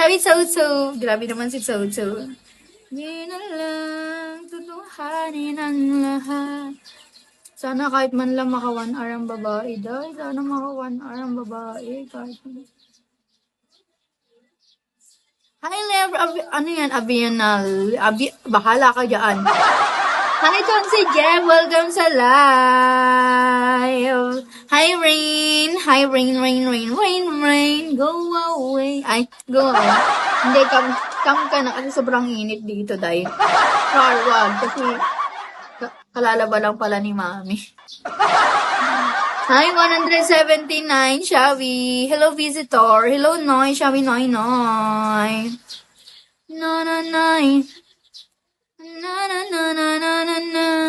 Sabi Soso. Grabe naman si Soso. Di na lang tutuhanin ang lahat. Sana kahit man lang maka 1 hour ang babae, dahil sana maka 1 hour ang babae. Kahit... Hi, Lev. Ano yan? Abianal. Bahala ka dyan. Hi, Chonsy Jeff. Welcome sa live. Hi, Rain. Hi, Rain, Rain, Rain, Rain, Rain. Go away. Ay, go away. Hindi, come ka na kasi sobrang init dito, day. Wag. Kasi kalalaba lang pala ni Mami. Hi, 179, Shawi. Hello, visitor. Hello, Noy. Shawi, Noy, Noy. No, no, Noy. Na, na, na, na, na, na, na.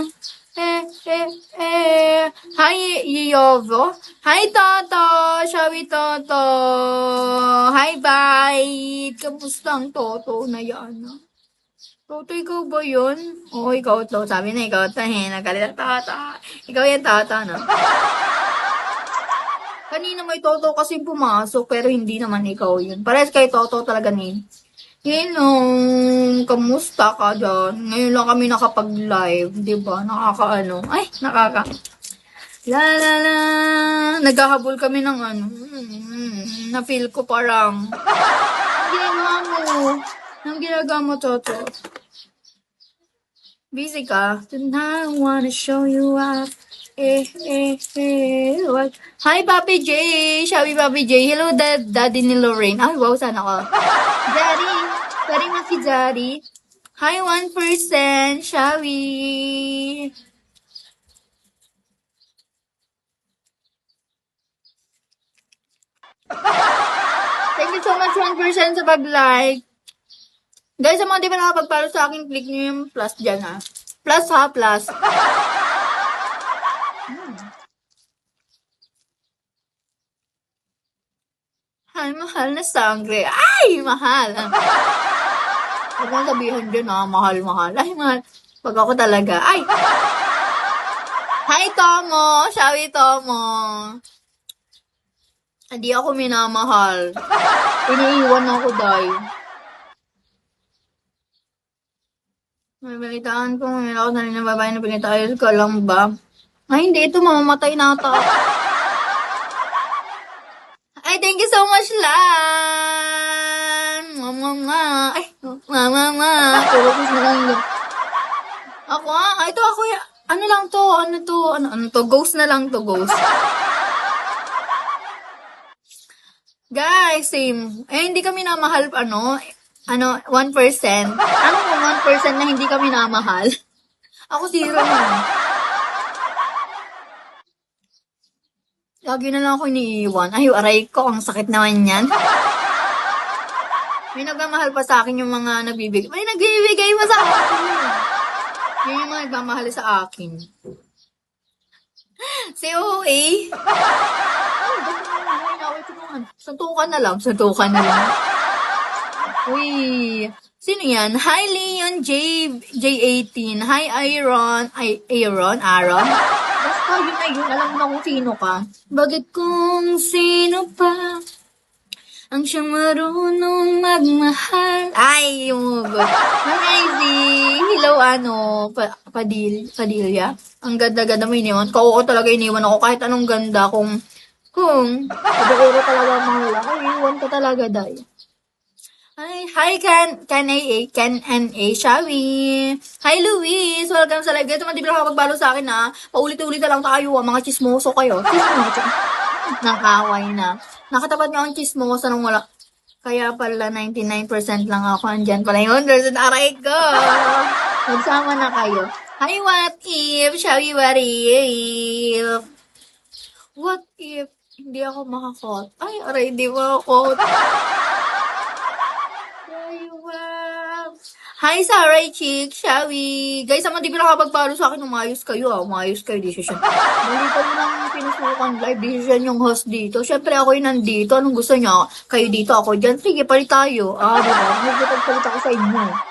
Hi, Yovo. Hi, Toto. Shawi, Toto. Hi, bye. Kamusta ang Toto na yan? Toto, ikaw ba yun? Oo, ikaw to. Sabi na ikaw to. Nagalala, Toto. Ikaw yan, Toto, no? Kanina may Toto kasi pumasok, pero hindi naman ikaw yun. Parehas kay Toto talaga ni. Hello, kamusta ka dyan? Ngayon lang kami nakapag-live, di ba? La la la, naghahabol kami ng ano. Na-feel ko parang, ang ginagawa mo, Toto. Busy ka? Tonight I wanna show you up. What? Hi, Papi J! Shawi, Papi J. Hello, Daddy ni Lorraine. Ay, wow, sana ka. Daddy! Sorry na si Daddy. Hi, 1%. Shawi! Thank you so much, 1% sa pag-like. Guys, sa mga di ba nakapag-follow sa akin, click nyo yung plus dyan, ha. Plus, ha, plus. Ay, mahal na sangre. Ay, mahal. Huwag mong sabihin dyan, mahal. Ay, mahal. Pag ako talaga. Ay! Hi, Tomo. Shawi, Tomo. Hindi ako minamahal. Iniiwan ako, dahil. May balitaan ko. May ako na rin ng babae na pinitayos ka lang ba? Ay, hindi. Ito, mamamatay na ata. Ay, thank you so much, Lan! Mama. Ay, mama. Tulog na lang yun. Ako, ito ako. Ano lang to? Ano to? Ghost na lang to, ghost. Guys, same. Hindi kami namahal, 1%. Ano mo, 1% na hindi kami namahal? Ako 0 na. Lagi na lang ako iniiwan. Ay, aray ko, ang sakit naman yan. May nagmamahal pa sa akin yung mga nagbibigay. May nagbibigay pa sa akin. Yun yung mga nagmamahal sa akin. Si OA. Suntukan na lang. Uy. Sino yan? Hi, Leon J18. Hi, Aaron. Basta yun na yun. Alam mo na kung sino ka. Bakit kung sino pa ang siyang marunong magmahal? Ay, yung good. Hi, hello, Padilla. Ang ganda-ganda mo iniwan. Ako talaga iniwan ako kahit anong ganda kung pagkakuro talaga mahal ako. Iwan ka talaga, day. Hi, Ken NA, Shawi. Hi, Luis. Welcome sa live. Guys, di ba nakapag-follow sa akin, ha? Paulit-ulit na lang tayo, mga chismoso kayo. Nakaway na. Nakatapat nga ang chismoso nung wala. Kaya pala 99% lang ako. Andyan pala yung 100%. Aray ko. Magsama na kayo. Hi, what if? Shawi, what if? What if? Hindi ako makakot. Ay, aray, di makakot. Hi, Sarah Chick, Shawi. Guys, di ba nakapag-follow sa akin, umayos kayo, Umayos kayo, decision. Hindi ko lang pinusukan live, decision yung host dito. Siyempre, ako yung nandito. Anong gusto niya? Kayo dito, ako dyan. Sige, palit tayo. Diba? Magpapagsalita ko sa inyo.